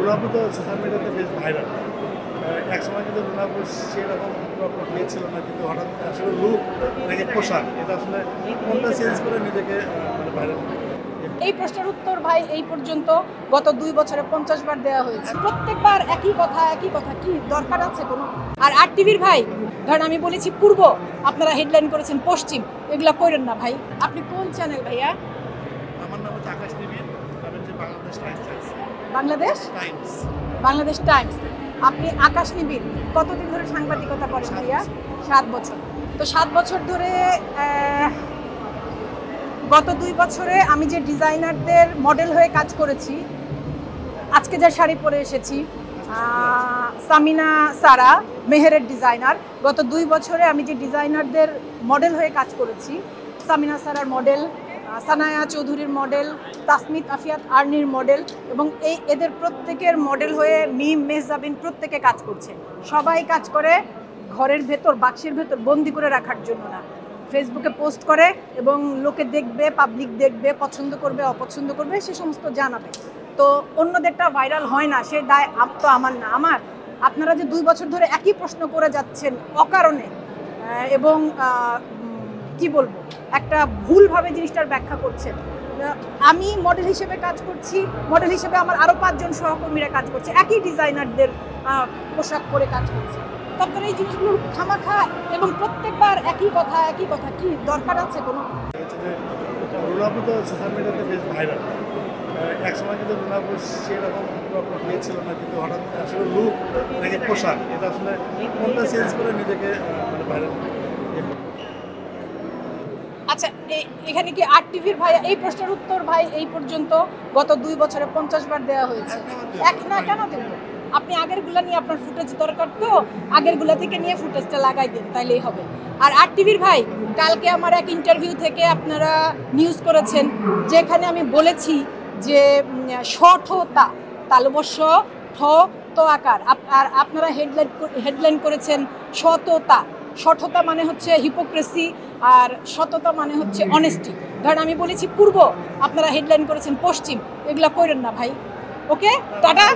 রুনাপু তো সোশ্যাল মিডিয়াতে বেশ ভাইরাল। একসময় কিন্তু রুনাপু সেরকম ছিল না, কিন্তু হঠাৎ আসলে লুক নাকি পোশাক এটা আসলে কোনটা চেঞ্জ করে নিজেকে মানে ভাইরাল। এই প্রশ্নের উত্তর ভাই এই পর্যন্ত গত 2 বছরে 50 বার দেওয়া হয়েছে। প্রত্যেকবার একই কথা কি দরকার আছে কোনো? আর টিভির ভাই ধরেন আমি বলেছি পূর্ব, আপনারা হেডলাইন করেছেন পশ্চিম, এগুলা করেন না ভাই। আপনি কোন চ্যানেল ভাইয়া? আমার নাম হচ্ছে আকাশ নিবিড়, আমি যে বাংলাদেশ টাইমস। বাংলাদেশ টাইমস। আপনি আকাশ নিবিড় কতদিন ধরে সাংবাদিকতা করেন ভাইয়া? 7 বছর। তো 7 বছর ধরে গত 2 বছরে আমি যে ডিজাইনারদের মডেল হয়ে কাজ করেছি, আজকে যে শাড়ি পরে এসেছি সামিনা সারা মেহেরের ডিজাইনার, গত 2 বছরে আমি যে ডিজাইনারদের মডেল হয়ে কাজ করেছি, সামিনা সারার মডেল, সানায়া চৌধুরীর মডেল, তাসমিত আফিয়াত আর্নির মডেল, এবং এদের প্রত্যেকের মডেল হয়ে মিম মেহজাবিন প্রত্যেকে কাজ করছে। সবাই কাজ করে ঘরের ভেতর বাক্সের ভেতর বন্দি করে রাখার জন্য না, ফেসবুকে পোস্ট করে এবং লোকে দেখবে, পাবলিক দেখবে, পছন্দ করবে অপছন্দ করবে সে সমস্ত জানাবে। তো অন্যদেরটা ভাইরাল হয় না, সে দায় তো আমার না। আমার আপনারা যে 2 বছর ধরে একই প্রশ্ন করে যাচ্ছেন অকারণে এবং কি বলবো একটা ভুলভাবে জিনিসটার ব্যাখ্যা করছেন। আমি মডেল হিসেবে কাজ করছি, মডেল হিসেবে আমার আরও 5 জন সহকর্মীরা কাজ করছে, একই ডিজাইনারদের পোশাক পরে কাজ করছে। আপনারা এই জিনিসগুলো খামাখা এবং প্রত্যেকবার একই কথা কি দরকার আছে কোনো? রুনাপু তো সোশ্যাল মিডিয়াতে বেশ ভাইরাল। একসময় কিন্তু রুনাপু সেরকম ছিল না, কিন্তু হঠাৎ আসলে লুক নাকি পোশাক এটা আসলে কোনটা চেঞ্জ করে নিজেকে মানে ভাইরাল। আচ্ছা, এখানে কি টিভির ভাই এই প্রশ্নের উত্তর ভাই এই পর্যন্ত গত 2 বছরে 50 বার দেওয়া হয়েছে। না কেন দেব? আপনি আগেরগুলা নিয়ে আপনার ফুটেজ দরকার, তো আগেরগুলা থেকে নিয়ে ফুটেজটা লাগাই দেন, তাইলেই হবে। আর টিভির ভাই কালকে আমার এক ইন্টারভিউ থেকে আপনারা নিউজ করেছেন, যেখানে আমি বলেছি যে সঠতা তালবস্য ঠ তো আকার, আর আপনারা হেডলাইন করেছেন সততা। সঠতা মানে হচ্ছে হিপোক্রেসি, আর সততা মানে হচ্ছে অনেস্টি। ধরেন আমি বলেছি পূর্ব, আপনারা হেডলাইন করেছেন পশ্চিম, এগুলা করেন না ভাই। ওকে, টাটা।